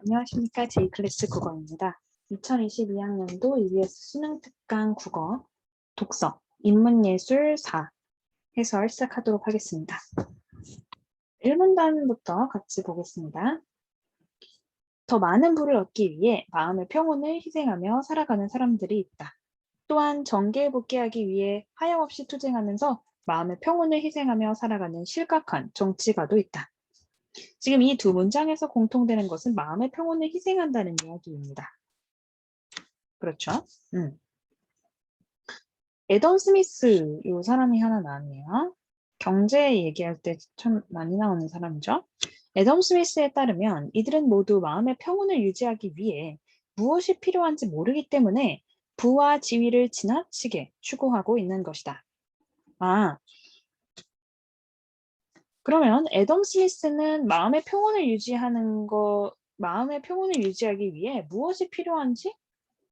안녕하십니까. J클래스 국어입니다. 2022학년도 EBS 수능특강 국어 독서 인문예술 4 해설 시작하도록 하겠습니다. 1문단부터 같이 보겠습니다. 더 많은 부를 얻기 위해 마음의 평온을 희생하며 살아가는 사람들이 있다. 또한 정계에 복귀하기 위해 하염없이 투쟁하면서 마음의 평온을 희생하며 살아가는 실각한 정치가도 있다. 지금 이 두 문장에서 공통되는 것은 마음의 평온을 희생한다는 이야기입니다. 그렇죠? 애덤 스미스 이 사람이 하나 나왔네요. 경제 얘기할 때 참 많이 나오는 사람이죠. 애덤 스미스에 따르면 이들은 모두 마음의 평온을 유지하기 위해 무엇이 필요한지 모르기 때문에 부와 지위를 지나치게 추구하고 있는 것이다. 그러면 애덤 스미스는 마음의 평온을 유지하기 위해 무엇이 필요한지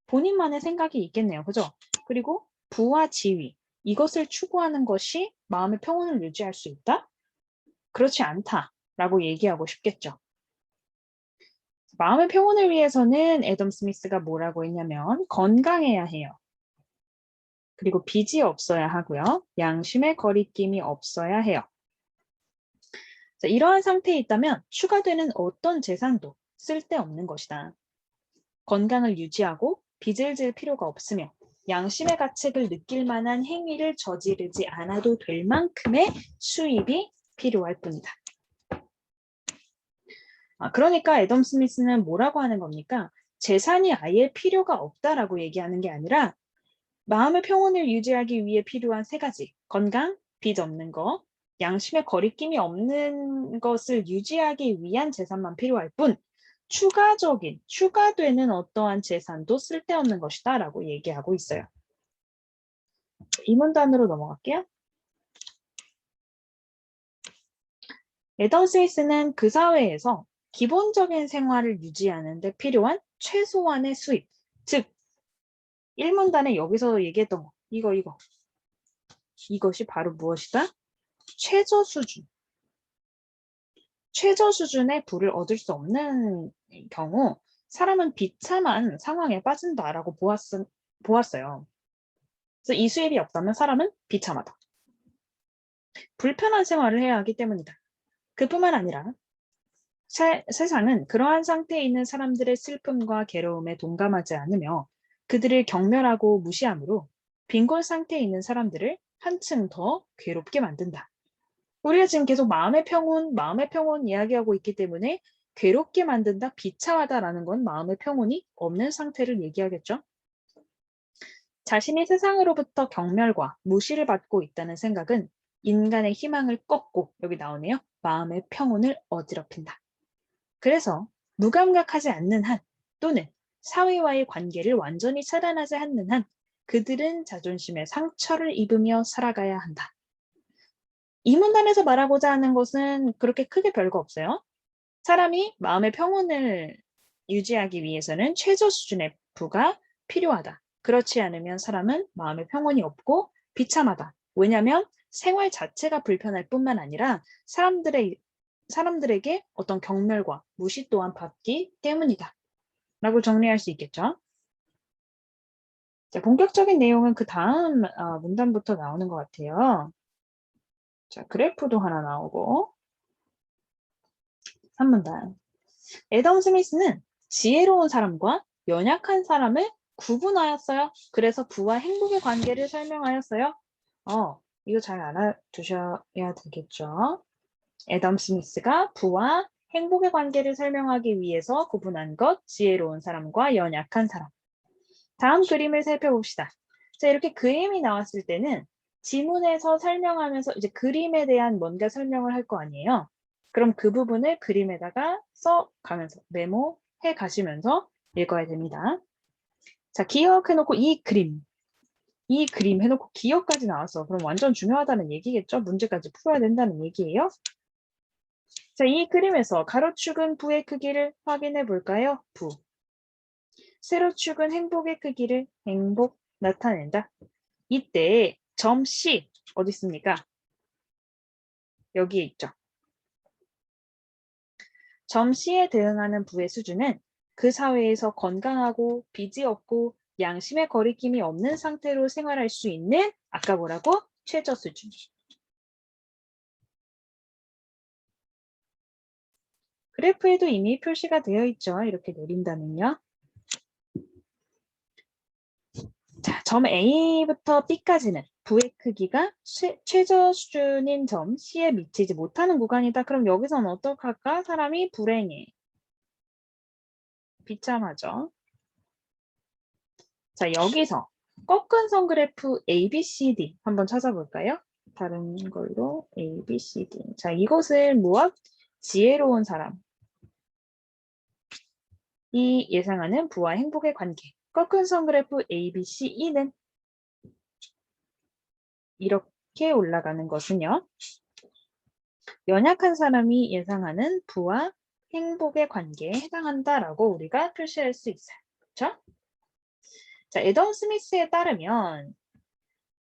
본인만의 생각이 있겠네요. 그죠? 그리고 부와 지위, 이것을 추구하는 것이 마음의 평온을 유지할 수 있다? 그렇지 않다라고 얘기하고 싶겠죠. 마음의 평온을 위해서는 애덤 스미스가 뭐라고 했냐면 건강해야 해요. 그리고 빚이 없어야 하고요. 양심의 거리낌이 없어야 해요. 자, 이러한 상태에 있다면 추가되는 어떤 재산도 쓸데없는 것이다. 건강을 유지하고 빚을 질 필요가 없으며 양심의 가책을 느낄 만한 행위를 저지르지 않아도 될 만큼의 수입이 필요할 뿐이다. 그러니까 애덤 스미스는 뭐라고 하는 겁니까? 재산이 아예 필요가 없다라고 얘기하는 게 아니라 마음의 평온을 유지하기 위해 필요한 세 가지. 건강, 빚 없는 거, 양심의 거리낌이 없는 것을 유지하기 위한 재산만 필요할 뿐 추가되는 어떠한 재산도 쓸데없는 것이다 라고 얘기하고 있어요. 이 문단으로 넘어갈게요. 애덤 스미스는 그 사회에서 기본적인 생활을 유지하는 데 필요한 최소한의 수입, 즉 1문단에 여기서 얘기했던 거, 이것이 바로 무엇이다? 최저 수준의 부를 얻을 수 없는 경우 사람은 비참한 상황에 빠진다라고 보았어요. 그래서 이 수입이 없다면 사람은 비참하다. 불편한 생활을 해야 하기 때문이다. 그뿐만 아니라 세상은 그러한 상태에 있는 사람들의 슬픔과 괴로움에 동감하지 않으며 그들을 경멸하고 무시하므로 빈곤 상태에 있는 사람들을 한층 더 괴롭게 만든다. 우리가 지금 계속 마음의 평온 이야기하고 있기 때문에 괴롭게 만든다, 비참하다라는 건 마음의 평온이 없는 상태를 얘기하겠죠. 자신이 세상으로부터 경멸과 무시를 받고 있다는 생각은 인간의 희망을 꺾고, 여기 나오네요. 마음의 평온을 어지럽힌다. 그래서 무감각하지 않는 한 또는 사회와의 관계를 완전히 차단하지 않는 한 그들은 자존심의 상처를 입으며 살아가야 한다. 이 문단에서 말하고자 하는 것은 그렇게 크게 별거 없어요. 사람이 마음의 평온을 유지하기 위해서는 최저 수준의 부가 필요하다. 그렇지 않으면 사람은 마음의 평온이 없고 비참하다. 왜냐하면 생활 자체가 불편할 뿐만 아니라 사람들에게 어떤 경멸과 무시 또한 받기 때문이다. 라고 정리할 수 있겠죠. 자, 본격적인 내용은 그 다음 문단부터 나오는 것 같아요. 자, 그래프도 하나 나오고 3문단. 애덤 스미스는 지혜로운 사람과 연약한 사람을 구분하였어요. 그래서 부와 행복의 관계를 설명하였어요. 이거 잘 알아두셔야 되겠죠. 애덤 스미스가 부와 행복의 관계를 설명하기 위해서 구분한 것, 지혜로운 사람과 연약한 사람. 다음 그림을 살펴봅시다. 자, 이렇게 그림이 나왔을 때는 지문에서 설명하면서 이제 그림에 대한 뭔가 설명을 할 거 아니에요. 그럼 그 부분을 그림에다가 써가면서 메모해 가시면서 읽어야 됩니다. 자, 기억해놓고 이 그림 해놓고 기억까지 나왔어. 그럼 완전 중요하다는 얘기겠죠? 문제까지 풀어야 된다는 얘기예요. 자, 이 그림에서 가로축은 부의 크기를 확인해 볼까요? 부. 세로축은 행복의 크기를 행복 나타낸다. 이때 점 C 어디 있습니까? 여기에 있죠. 점 C에 대응하는 부의 수준은 그 사회에서 건강하고 빚이 없고 양심의 거리낌이 없는 상태로 생활할 수 있는 아까 뭐라고? 최저 수준. 그래프에도 이미 표시가 되어 있죠. 이렇게 내린다면요. 자, 점 A부터 B까지는 부의 크기가 최저 수준인 점 C에 미치지 못하는 구간이다. 그럼 여기서는 어떡할까? 사람이 불행해. 비참하죠. 자, 여기서 꺾은 선 그래프 ABCD 한번 찾아볼까요? 다른 걸로 ABCD. 자, 이것을 무엇? 지혜로운 사람. 이 예상하는 부와 행복의 관계. 꺾은 선 그래프 ABCE는 이렇게 올라가는 것은요. 연약한 사람이 예상하는 부와 행복의 관계에 해당한다라고 우리가 표시할 수 있어요. 그렇죠? 자, 애덤 스미스에 따르면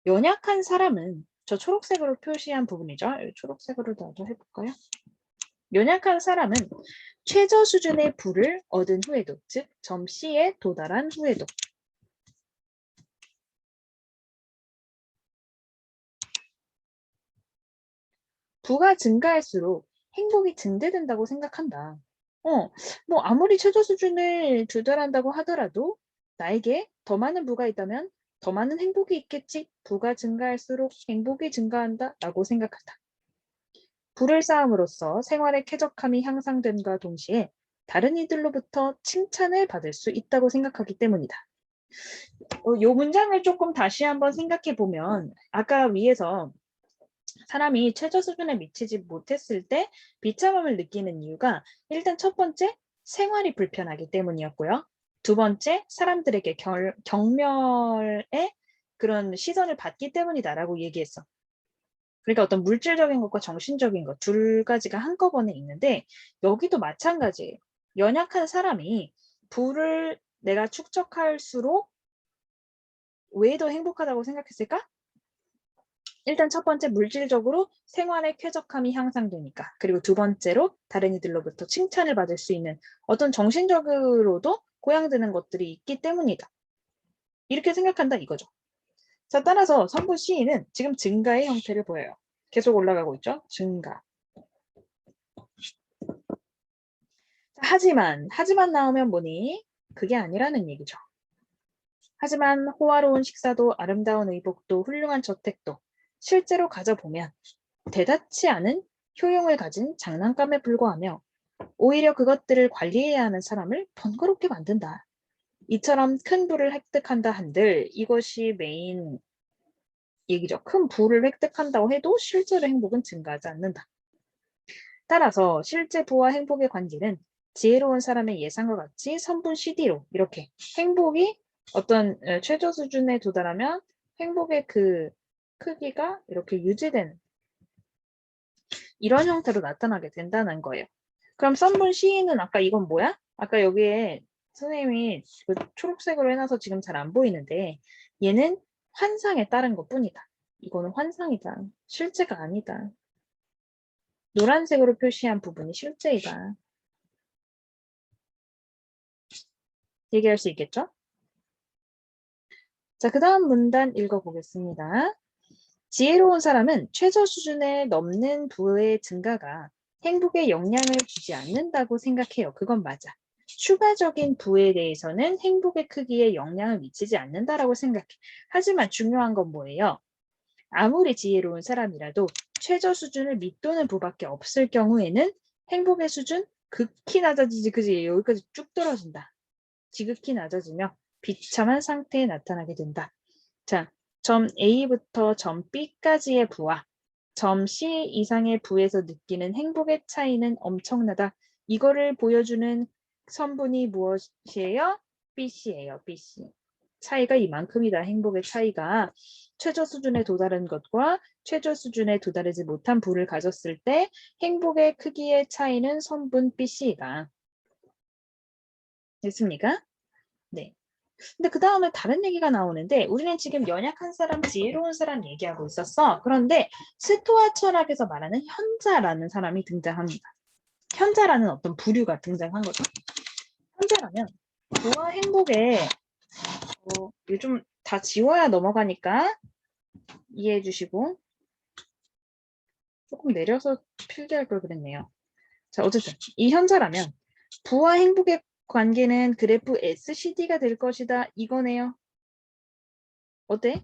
연약한 사람은 저 초록색으로 표시한 부분이죠. 초록색으로 나도 해볼까요? 연약한 사람은 최저 수준의 부를 얻은 후에도, 즉 점 C에 도달한 후에도 부가 증가할수록 행복이 증대된다고 생각한다. 뭐 아무리 최저 수준을 도달한다고 하더라도 나에게 더 많은 부가 있다면 더 많은 행복이 있겠지. 부가 증가할수록 행복이 증가한다 라고 생각한다. 부를 쌓음으로써 생활의 쾌적함이 향상됨과 동시에 다른 이들로부터 칭찬을 받을 수 있다고 생각하기 때문이다. 이 문장을 조금 다시 한번 생각해 보면 아까 위에서 사람이 최저 수준에 미치지 못했을 때 비참함을 느끼는 이유가 일단 첫 번째, 생활이 불편하기 때문이었고요. 두 번째, 사람들에게 경멸의 그런 시선을 받기 때문이다라고 얘기했어. 그러니까 어떤 물질적인 것과 정신적인 것 두 가지가 한꺼번에 있는데 여기도 마찬가지예요. 연약한 사람이 부를 내가 축적할수록 왜 더 행복하다고 생각했을까? 일단 첫 번째 물질적으로 생활의 쾌적함이 향상되니까. 그리고 두 번째로 다른 이들로부터 칭찬을 받을 수 있는 어떤 정신적으로도 고양되는 것들이 있기 때문이다. 이렇게 생각한다 이거죠. 자, 따라서 선분 C는 지금 증가의 형태를 보여요. 계속 올라가고 있죠. 증가. 하지만 나오면 뭐니? 그게 아니라는 얘기죠. 하지만 호화로운 식사도 아름다운 의복도 훌륭한 저택도 실제로 가져보면 대단치 않은 효용을 가진 장난감에 불과하며 오히려 그것들을 관리해야 하는 사람을 번거롭게 만든다. 이처럼 큰 부를 획득한다 한들 이것이 메인 얘기죠. 큰 부를 획득한다고 해도 실제로 행복은 증가하지 않는다. 따라서 실제 부와 행복의 관계는 지혜로운 사람의 예상과 같이 선분 CD로 이렇게 행복이 어떤 최저 수준에 도달하면 행복의 그 크기가 이렇게 유지되는 이런 형태로 나타나게 된다는 거예요. 그럼 선분 C는 아까 이건 뭐야? 아까 여기에 선생님이 그 초록색으로 해놔서 지금 잘 안 보이는데 얘는 환상에 따른 것 뿐이다. 이거는 환상이다. 실제가 아니다. 노란색으로 표시한 부분이 실제이다. 얘기할 수 있겠죠? 자, 그 다음 문단 읽어보겠습니다. 지혜로운 사람은 최저 수준에 넘는 부의 증가가 행복에 영향을 주지 않는다고 생각해요. 그건 맞아. 추가적인 부에 대해서는 행복의 크기에 영향을 미치지 않는다라고 생각해. 하지만 중요한 건 뭐예요? 아무리 지혜로운 사람이라도 최저 수준을 밑도는 부밖에 없을 경우에는 행복의 수준 극히 낮아지지. 그지? 여기까지 쭉 떨어진다. 지극히 낮아지며 비참한 상태에 나타나게 된다. 자, 점 A부터 점 B까지의 부와 점 C 이상의 부에서 느끼는 행복의 차이는 엄청나다. 이거를 보여주는 선분이 무엇이에요? BC예요. BC. 차이가 이만큼이다. 행복의 차이가 최저 수준에 도달한 것과 최저 수준에 도달하지 못한 부를 가졌을 때 행복의 크기의 차이는 선분 BC이다. 됐습니까? 네. 근데 그 다음에 다른 얘기가 나오는데 우리는 지금 연약한 사람, 지혜로운 사람 얘기하고 있었어. 그런데 스토아 철학에서 말하는 현자라는 사람이 등장합니다. 현자라는 어떤 부류가 등장한 거죠. 현자라면 부와 행복에 요즘 다 지워야 넘어가니까 이해해 주시고 조금 내려서 필기할 걸 그랬네요. 자, 어쨌든 이 현자라면 부와 행복의 관계는 그래프 SCD가 될 것이다 이거네요. 어때?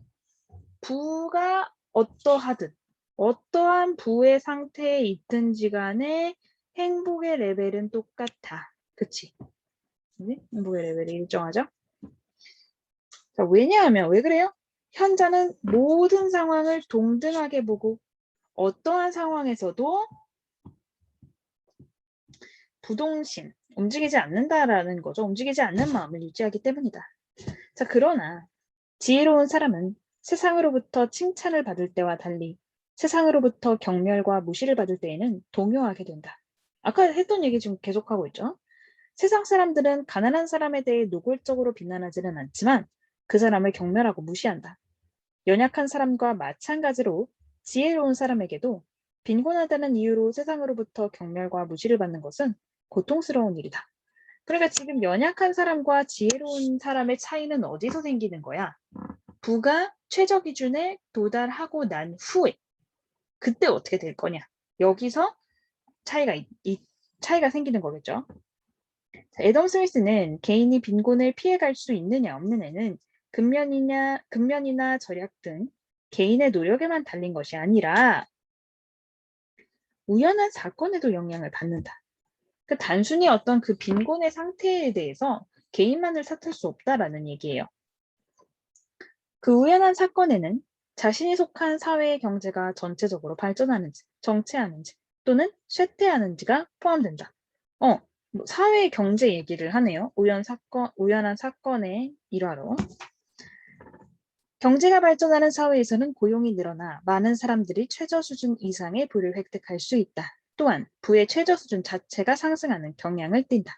부가 어떠하든 어떠한 부의 상태에 있든지 간에 행복의 레벨은 똑같아. 그치? 행복의 레벨이 일정하죠? 자, 왜냐하면 왜 그래요? 현자는 모든 상황을 동등하게 보고 어떠한 상황에서도 부동심, 움직이지 않는다라는 거죠. 움직이지 않는 마음을 유지하기 때문이다. 자, 그러나 지혜로운 사람은 세상으로부터 칭찬을 받을 때와 달리 세상으로부터 경멸과 무시를 받을 때에는 동요하게 된다. 아까 했던 얘기 지금 계속하고 있죠. 세상 사람들은 가난한 사람에 대해 노골적으로 비난하지는 않지만 그 사람을 경멸하고 무시한다. 연약한 사람과 마찬가지로 지혜로운 사람에게도 빈곤하다는 이유로 세상으로부터 경멸과 무시를 받는 것은 고통스러운 일이다. 그러니까 지금 연약한 사람과 지혜로운 사람의 차이는 어디서 생기는 거야? 부가 최저 기준에 도달하고 난 후에 그때 어떻게 될 거냐? 여기서 차이가 생기는 거겠죠. 자, 애덤 스미스는 개인이 빈곤을 피해갈 수 있느냐 없느냐는 근면이나 절약 등 개인의 노력에만 달린 것이 아니라 우연한 사건에도 영향을 받는다. 그 단순히 어떤 그 빈곤의 상태에 대해서 개인만을 탓할 수 없다라는 얘기예요. 그 우연한 사건에는 자신이 속한 사회의 경제가 전체적으로 발전하는지, 정체하는지, 또는 쇠퇴하는지가 포함된다. 뭐 사회 경제 얘기를 하네요. 우연한 사건의 일화로. 경제가 발전하는 사회에서는 고용이 늘어나 많은 사람들이 최저 수준 이상의 부를 획득할 수 있다. 또한 부의 최저 수준 자체가 상승하는 경향을 띈다.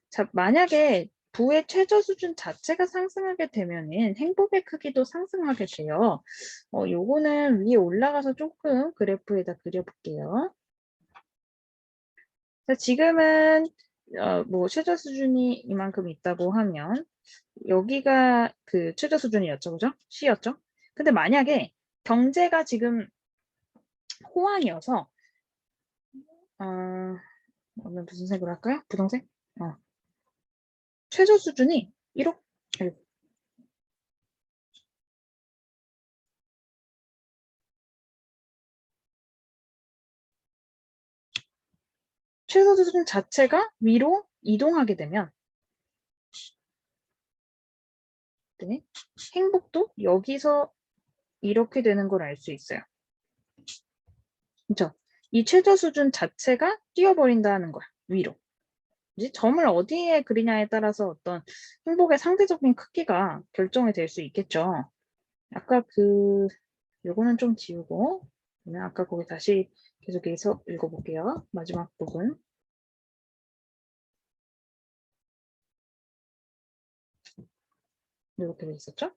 자, 만약에 부의 최저 수준 자체가 상승하게 되면은 행복의 크기도 상승하게 돼요. 요거는 위에 올라가서 조금 그래프에다 그려볼게요. 자, 지금은 뭐 최저 수준이 이만큼 있다고 하면 여기가 그 최저 수준이었죠, 그죠? C였죠? 근데 만약에 경제가 지금 호황이어서 오늘 무슨 색으로 할까요? 분홍색? 최저 수준이 이렇게 최저 수준 자체가 위로 이동하게 되면 네, 행복도 여기서 이렇게 되는 걸 알 수 있어요. 그렇죠? 이 최저 수준 자체가 뛰어버린다는 거야, 위로. 이제 점을 어디에 그리냐에 따라서 어떤 행복의 상대적인 크기가 결정이 될 수 있겠죠. 아까 요거는 좀 지우고 그러면 아까 거기 다시 계속해서 읽어볼게요. 마지막 부분. 이렇게 돼 있었죠?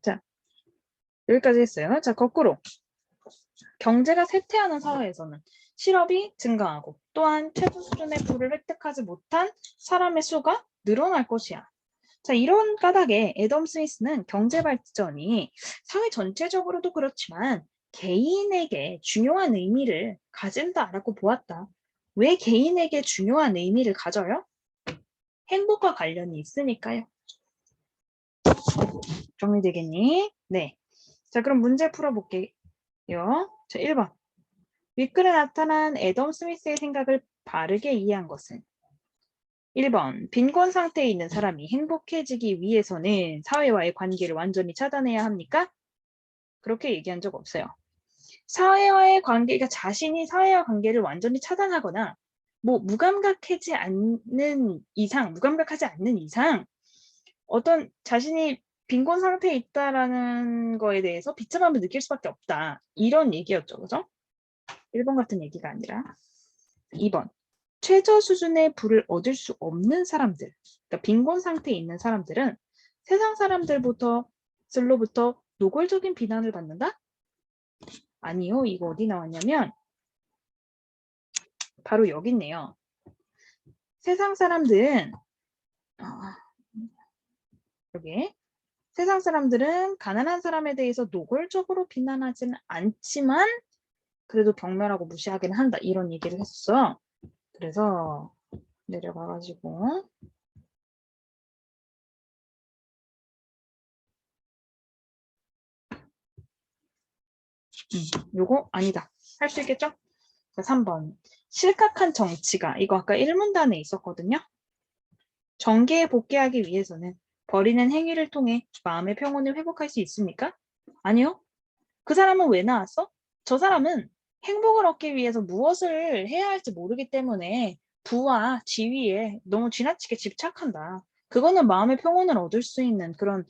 자, 여기까지 했어요. 자, 거꾸로 경제가 쇠퇴하는 사회에서는 실업이 증가하고 또한 최저 수준의 부를 획득하지 못한 사람의 수가 늘어날 것이야. 자, 이런 까닭에 애덤 스미스는 경제 발전이 사회 전체적으로도 그렇지만 개인에게 중요한 의미를 가진다라고 보았다. 왜 개인에게 중요한 의미를 가져요? 행복과 관련이 있으니까요. 정리되겠니? 네. 자, 그럼 문제 풀어볼게요. 자, 1번. 윗글에 나타난 애덤 스미스의 생각을 바르게 이해한 것은 1번. 빈곤 상태에 있는 사람이 행복해지기 위해서는 사회와의 관계를 완전히 차단해야 합니까? 그렇게 얘기한 적 없어요. 사회와의 관계가 자신이 사회와 관계를 완전히 차단하거나 뭐 무감각하지 않는 이상 어떤 자신이 빈곤 상태에 있다라는 거에 대해서 비참함을 느낄 수밖에 없다. 이런 얘기였죠. 그죠? 1번 같은 얘기가 아니라 2번. 최저 수준의 부를 얻을 수 없는 사람들, 그러니까 빈곤 상태에 있는 사람들은 세상 사람들로부터 노골적인 비난을 받는다? 아니요. 이거 어디 나왔냐면 바로 여기 있네요. 세상 사람들은 여기 세상 사람들은 가난한 사람에 대해서 노골적으로 비난하지는 않지만 그래도 경멸하고 무시하긴 한다. 이런 얘기를 했어. 그래서 내려가가지고 요거 아니다. 할 수 있겠죠? 자, 3번. 실각한 정치가 이거 아까 1문단에 있었거든요. 정계에 복귀하기 위해서는 버리는 행위를 통해 마음의 평온을 회복할 수 있습니까? 아니요. 그 사람은 왜 나왔어? 저 사람은 행복을 얻기 위해서 무엇을 해야 할지 모르기 때문에 부와 지위에 너무 지나치게 집착한다. 그거는 마음의 평온을 얻을 수 있는 그런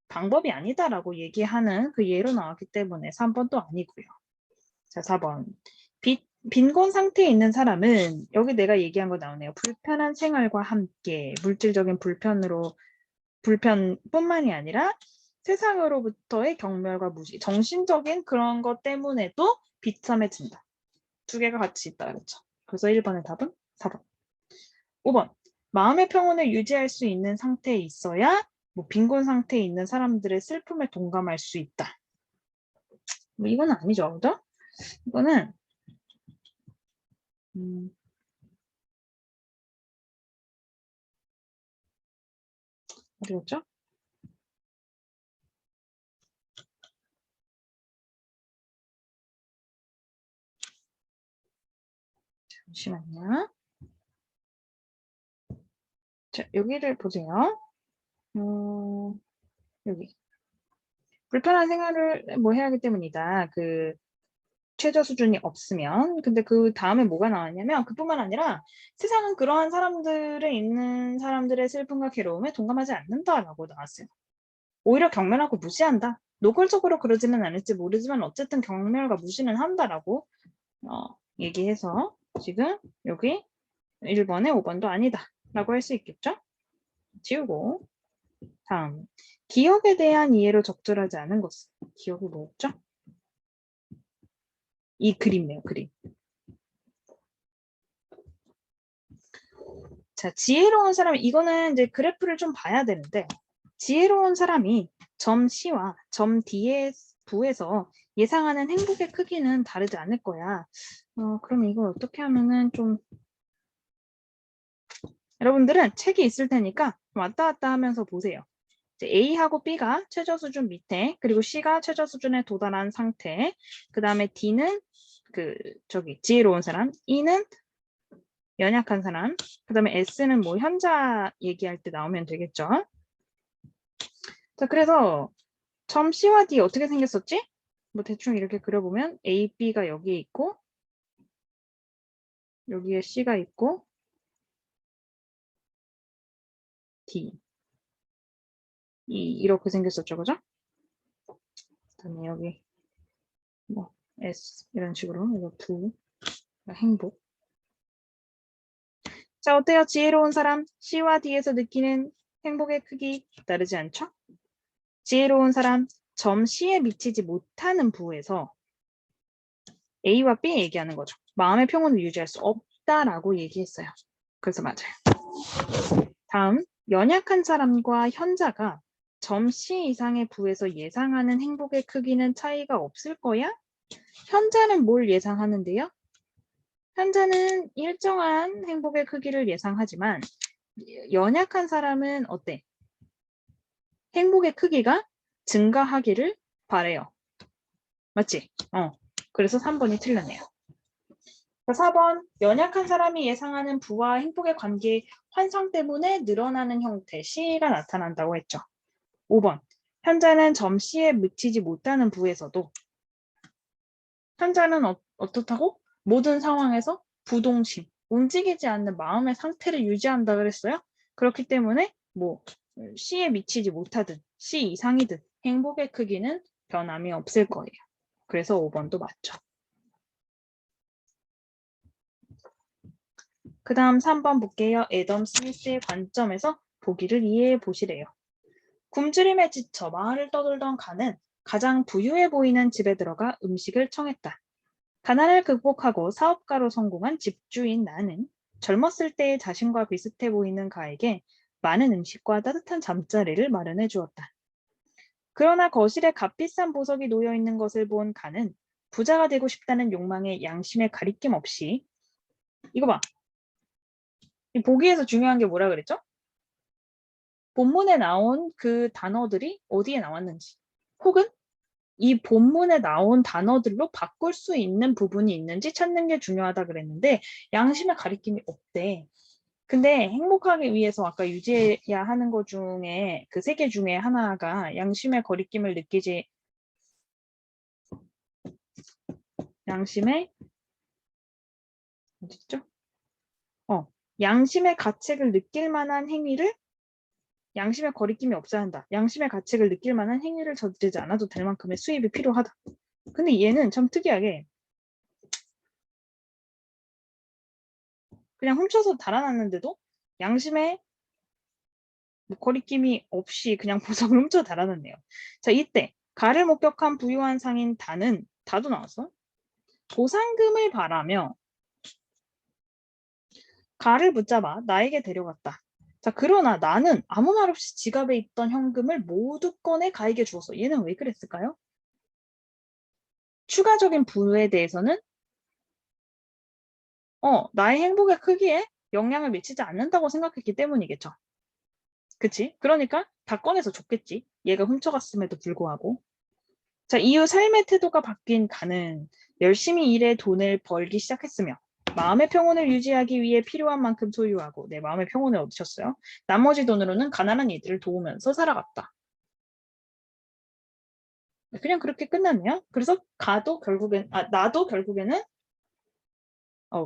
방법이 아니다라고 얘기하는 그 예로 나왔기 때문에 3번도 아니고요. 자, 4번. 빈곤 상태에 있는 사람은 여기 내가 얘기한 거 나오네요. 불편한 생활과 함께 물질적인 불편뿐만이 아니라 세상으로부터의 경멸과 무시, 정신적인 그런 것 때문에도 비참해진다. 두 개가 같이 있다 그랬죠. 그래서 1번의 답은 4번. 5번. 마음의 평온을 유지할 수 있는 상태에 있어야 뭐 빈곤 상태에 있는 사람들의 슬픔에 동감할 수 있다. 뭐 이건 아니죠, 그죠? 이거는 어디였죠? 잠시만요. 자, 여기를 보세요. 여기. 불편한 생활을 뭐 해야 하기 때문이다. 그 최저 수준이 없으면. 근데 그 다음에 뭐가 나왔냐면 그뿐만 아니라 세상은 그러한 사람들에 있는 사람들의 슬픔과 괴로움에 동감하지 않는다라고 나왔어요. 오히려 경멸하고 무시한다. 노골적으로 그러지는 않을지 모르지만 어쨌든 경멸과 무시는 한다라고 얘기해서 지금 여기 1번에 5번도 아니다 라고 할 수 있겠죠? 지우고 다음 기억에 대한 이해로 적절하지 않은 것은 기억이 뭐였죠? 이 그림이에요. 그림. 자, 지혜로운 사람 이거는 이제 그래프를 좀 봐야 되는데 지혜로운 사람이 점 C와 점 D의 부에서 예상하는 행복의 크기는 다르지 않을 거야. 그럼 이걸 어떻게 하면은 좀 여러분들은 책이 있을 테니까 왔다 갔다 하면서 보세요. 이제 A하고 B가 최저 수준 밑에 그리고 C가 최저 수준에 도달한 상태 그 다음에 D는 지혜로운 사람 E는 연약한 사람 그 다음에 S는 뭐 현자 얘기할 때 나오면 되겠죠. 자, 그래서 점 C와 D 어떻게 생겼었지? 뭐 대충 이렇게 그려보면 A, B가 여기에 있고 여기에 C가 있고 D 이렇게 생겼었죠, 그죠? 그다음에 여기 뭐 S 이런 식으로 이거 부 행복. 자, 어때요? 지혜로운 사람 C와 D에서 느끼는 행복의 크기 다르지 않죠? 지혜로운 사람 점 C에 미치지 못하는 부에서 A와 B 얘기하는 거죠. 마음의 평온을 유지할 수 없다라고 얘기했어요. 그래서 맞아요. 다음, 연약한 사람과 현자가 점 C 이상의 부에서 예상하는 행복의 크기는 차이가 없을 거야? 현자는 뭘 예상하는데요? 현자는 일정한 행복의 크기를 예상하지만 연약한 사람은 어때? 행복의 크기가 증가하기를 바래요. 맞지? 그래서 3번이 틀렸네요. 4번, 연약한 사람이 예상하는 부와 행복의 관계 환상 때문에 늘어나는 형태 C가 나타난다고 했죠. 5번, 현자는 점 C에 미치지 못하는 부에서도 현자는 어떻다고? 모든 상황에서 부동심, 움직이지 않는 마음의 상태를 유지한다 그랬어요. 그렇기 때문에 뭐 C에 미치지 못하든 C 이상이든 행복의 크기는 변함이 없을 거예요. 그래서 5번도 맞죠. 그 다음 3번 볼게요. 애덤 스미스의 관점에서 보기를 이해해 보시래요. 굶주림에 지쳐 마을을 떠돌던 간은 가장 부유해 보이는 집에 들어가 음식을 청했다. 가난을 극복하고 사업가로 성공한 집주인 나는 젊었을 때의 자신과 비슷해 보이는 가에게 많은 음식과 따뜻한 잠자리를 마련해 주었다. 그러나 거실에 값비싼 보석이 놓여 있는 것을 본 가는 부자가 되고 싶다는 욕망에 양심의 가리낌 없이 이거 봐. 이 보기에서 중요한 게 뭐라 그랬죠? 본문에 나온 그 단어들이 어디에 나왔는지 혹은 이 본문에 나온 단어들로 바꿀 수 있는 부분이 있는지 찾는 게 중요하다 그랬는데 양심의 가리킴이 없대. 근데 행복하기 위해서 아까 유지해야 하는 것 중에 그 세 개 중에 하나가 양심의 거리낌을 느끼지 양심의 어딨죠? 양심의 가책을 느낄 만한 행위를 양심의 거리낌이 없어야 한다. 양심의 가책을 느낄 만한 행위를 저지르지 않아도 될 만큼의 수입이 필요하다. 근데 얘는 참 특이하게 그냥 훔쳐서 달아났는데도 양심의 거리낌이 없이 그냥 보석을 훔쳐 달아났네요. 자, 이때 가를 목격한 부유한 상인 다도 나왔어. 보상금을 바라며 가를 붙잡아 나에게 데려갔다. 자, 그러나 나는 아무 말 없이 지갑에 있던 현금을 모두 꺼내 가에게 주었어. 얘는 왜 그랬을까요? 추가적인 부에 대해서는 나의 행복의 크기에 영향을 미치지 않는다고 생각했기 때문이겠죠. 그치? 그러니까 다 꺼내서 줬겠지. 얘가 훔쳐갔음에도 불구하고. 자, 이후 삶의 태도가 바뀐 가는 열심히 일해 돈을 벌기 시작했으며 마음의 평온을 유지하기 위해 필요한 만큼 소유하고 내 마음의 평온을 얻으셨어요. 나머지 돈으로는 가난한 이들을 도우면서 살아갔다. 그냥 그렇게 끝났네요. 그래서 나도 결국에는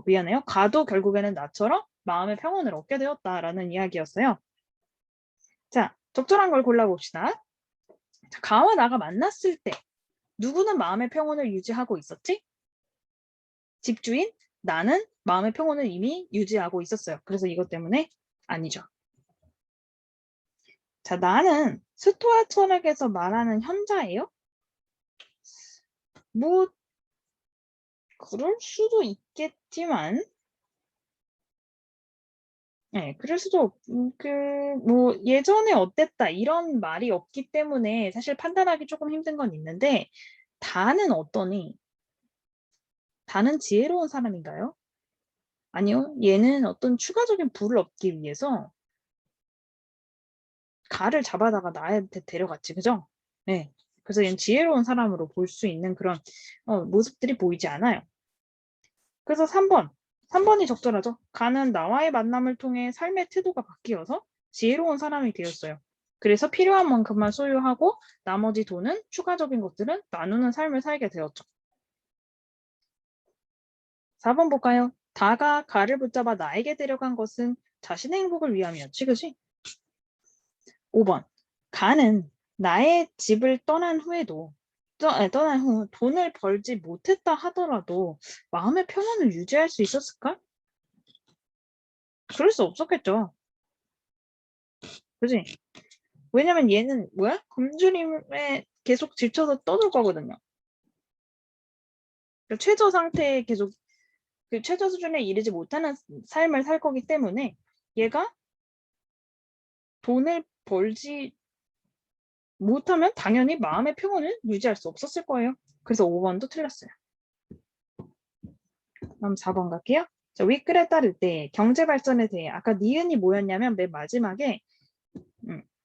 미안해요. 가도 결국에는 나처럼 마음의 평온을 얻게 되었다라는 이야기였어요. 자, 적절한 걸 골라봅시다. 자, 가와 나가 만났을 때 누구는 마음의 평온을 유지하고 있었지? 집주인, 나는 마음의 평온을 이미 유지하고 있었어요. 그래서 이것 때문에 아니죠. 자, 나는 스토아 철학에서 말하는 현자예요? 뭐 그럴 수도 있겠지만 네, 그럴 수도 뭐 예전에 어땠다 이런 말이 없기 때문에 사실 판단하기 조금 힘든 건 있는데 다는 어떠니? 다는 지혜로운 사람인가요? 아니요. 얘는 어떤 추가적인 부를 얻기 위해서 가를 잡아다가 나한테 데려갔지. 그죠? 네. 그래서 얘는 지혜로운 사람으로 볼 수 있는 그런 모습들이 보이지 않아요. 그래서 3번이 적절하죠. 가는 나와의 만남을 통해 삶의 태도가 바뀌어서 지혜로운 사람이 되었어요. 그래서 필요한 만큼만 소유하고 나머지 돈은 추가적인 것들은 나누는 삶을 살게 되었죠. 4번 볼까요? 다가 가를 붙잡아 나에게 데려간 것은 자신의 행복을 위함이었지, 그지? 5번. 가는 나의 집을 떠난 후에도 떠난 후 돈을 벌지 못했다 하더라도 마음의 평온을 유지할 수 있었을까? 그럴 수 없었겠죠. 그지? 왜냐면 얘는 뭐야? 굶주림에 계속 지쳐서 떠들 거거든요. 그러니까 최저 상태에 계속 그 최저 수준에 이르지 못하는 삶을 살 거기 때문에 얘가 돈을 벌지 못하면 당연히 마음의 평온을 유지할 수 없었을 거예요. 그래서 5번도 틀렸어요. 그럼 4번 갈게요. 자, 윗글에 따를 때 경제 발전에 대해 아까 니은이 뭐였냐면 맨 마지막에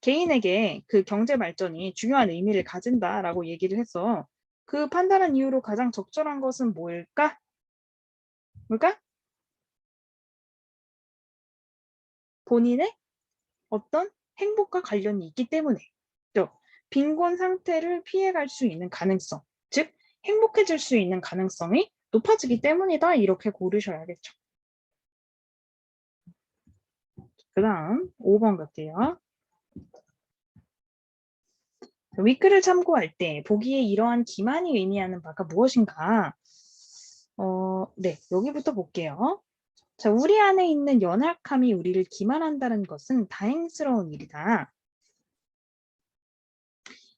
개인에게 그 경제 발전이 중요한 의미를 가진다라고 얘기를 했어. 그 판단한 이유로 가장 적절한 것은 뭘까? 뭘까? 본인의 어떤 행복과 관련이 있기 때문에 또 빈곤 상태를 피해갈 수 있는 가능성, 즉 행복해질 수 있는 가능성이 높아지기 때문이다. 이렇게 고르셔야겠죠. 그 다음 5번 갈게요. 윗글을 참고할 때 보기에 이러한 기만이 의미하는 바가 무엇인가? 네, 여기부터 볼게요. 자, 우리 안에 있는 연약함이 우리를 기만한다는 것은 다행스러운 일이다.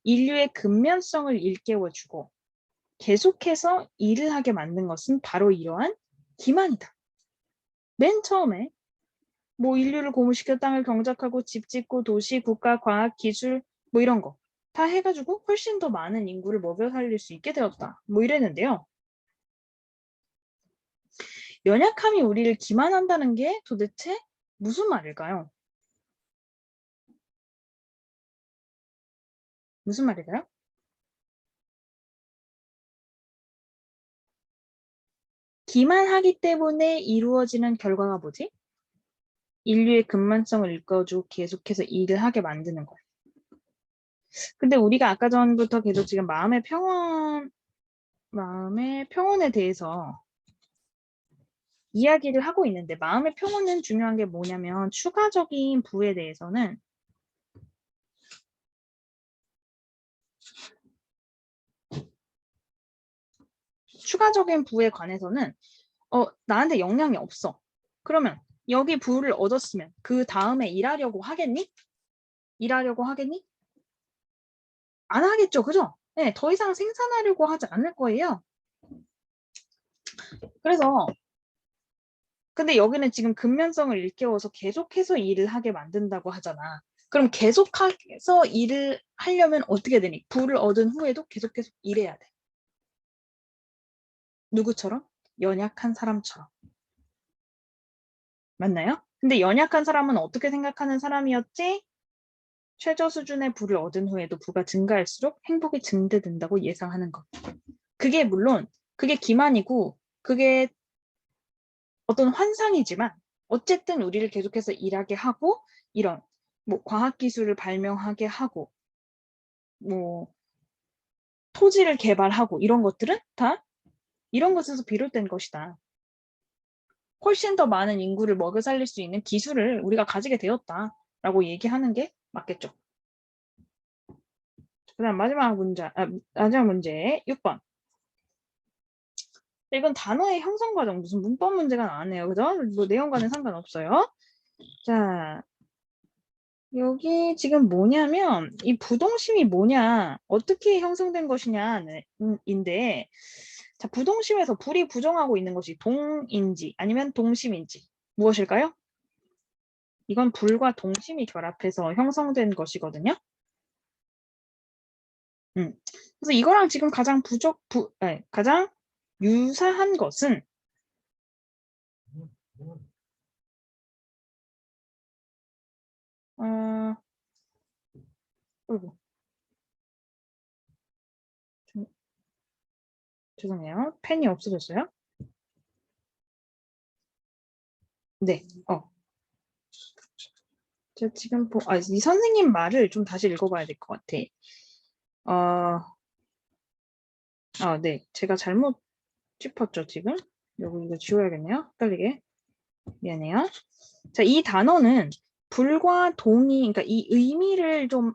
인류의 근면성을 일깨워주고 계속해서 일을 하게 만든 것은 바로 이러한 기만이다. 맨 처음에 뭐 인류를 고무시켜 땅을 경작하고 집 짓고 도시, 국가, 과학, 기술 뭐 이런 거 다 해가지고 훨씬 더 많은 인구를 먹여 살릴 수 있게 되었다. 뭐 이랬는데요. 연약함이 우리를 기만한다는 게 도대체 무슨 말일까요? 무슨 말일까요? 기만하기 때문에 이루어지는 결과가 뭐지? 인류의 근만성을 일깨워주고 계속해서 일을 하게 만드는 거예요. 근데 우리가 아까 전부터 계속 지금 마음의 평온에 대해서 이야기를 하고 있는데 마음의 평온은 중요한 게 뭐냐면 추가적인 부에 대해서는 추가적인 부에 관해서는 나한테 영향이 없어. 그러면 여기 부를 얻었으면 그 다음에 일하려고 하겠니? 일하려고 하겠니? 안 하겠죠. 그죠? 네, 더 이상 생산하려고 하지 않을 거예요. 그래서 근데 여기는 지금 근면성을 일깨워서 계속해서 일을 하게 만든다고 하잖아. 그럼 계속해서 일을 하려면 어떻게 되니? 부를 얻은 후에도 계속해서 일해야 돼. 누구처럼? 연약한 사람처럼. 맞나요? 근데 연약한 사람은 어떻게 생각하는 사람이었지? 최저 수준의 부를 얻은 후에도 부가 증가할수록 행복이 증대된다고 예상하는 것. 그게 물론 그게 기만이고 그게 어떤 환상이지만 어쨌든 우리를 계속해서 일하게 하고 이런 뭐 과학기술을 발명하게 하고 뭐 토지를 개발하고 이런 것들은 다 이런 것에서 비롯된 것이다. 훨씬 더 많은 인구를 먹여 살릴 수 있는 기술을 우리가 가지게 되었다라고 얘기하는 게 맞겠죠. 그다음 마지막 문제 6번. 이건 단어의 형성 과정 무슨 문법 문제가 나왔네요. 그죠? 뭐 내용과는 상관없어요. 자, 여기 지금 뭐냐면 이 부동심이 뭐냐, 어떻게 형성된 것이냐인데 자, 부동심에서 불이 부정하고 있는 것이 동인지 아니면 동심인지 무엇일까요? 이건 불과 동심이 결합해서 형성된 것이거든요. 그래서 이거랑 지금 가장 유사한 것은 어, 어이구, 죄송해요. 펜이 없어졌어요. 네, 제가 지금 이 선생님 말을 좀 다시 읽어봐야 될 것 같아. 네, 제가 잘못 짚었죠, 지금. 이거 지워야겠네요. 헷갈리게. 미안해요. 자, 이 단어는 불과 동이, 그러니까 이 의미를 좀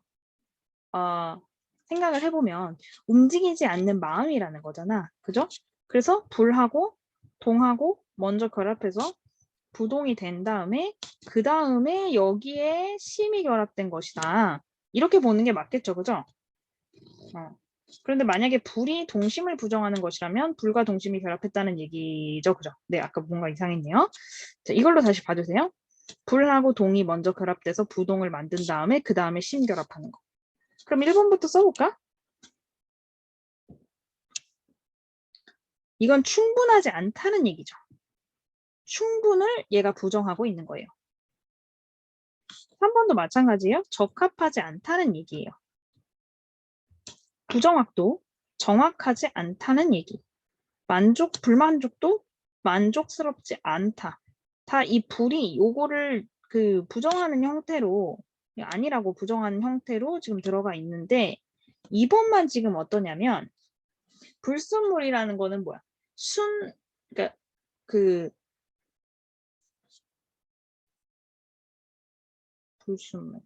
생각을 해보면 움직이지 않는 마음이라는 거잖아. 그죠? 그래서 불하고 동하고 먼저 결합해서 부동이 된 다음에 그 다음에 여기에 심이 결합된 것이다. 이렇게 보는 게 맞겠죠. 그죠? 그런데 만약에 불이 동심을 부정하는 것이라면 불과 동심이 결합했다는 얘기죠. 그죠? 네, 아까 뭔가 이상했네요. 자, 이걸로 다시 봐주세요. 불하고 동이 먼저 결합돼서 부동을 만든 다음에 그 다음에 심 결합하는 거. 그럼 1번부터 써볼까? 이건 충분하지 않다는 얘기죠. 충분을 얘가 부정하고 있는 거예요. 3번도 마찬가지예요. 적합하지 않다는 얘기예요. 부정확도 정확하지 않다는 얘기. 불만족도 만족스럽지 않다. 다 이 불이 요거를 그 부정하는 형태로 아니라고 부정하는 형태로 지금 들어가 있는데 2번만 지금 어떠냐면 불순물이라는 거는 뭐야? 그러니까 그 불순물.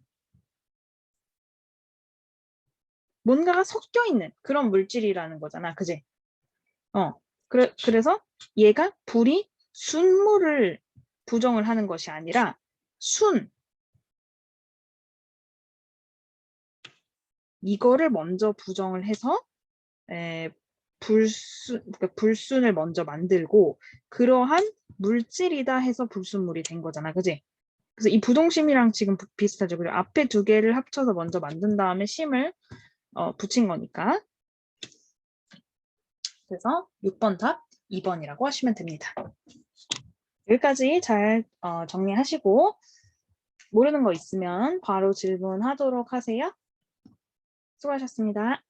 뭔가가 섞여 있는 그런 물질이라는 거잖아. 그지? 그래서 얘가 불이 순물을 부정을 하는 것이 아니라 이거를 먼저 부정을 해서 그러니까 불순을 먼저 만들고 그러한 물질이다 해서 불순물이 된 거잖아. 그지? 그래서 이 부동심이랑 지금 비슷하죠. 그리고 앞에 두 개를 합쳐서 먼저 만든 다음에 심을 붙인 거니까. 그래서 6번 답 2번이라고 하시면 됩니다. 여기까지 잘 정리하시고 모르는 거 있으면 바로 질문하도록 하세요. 수고하셨습니다.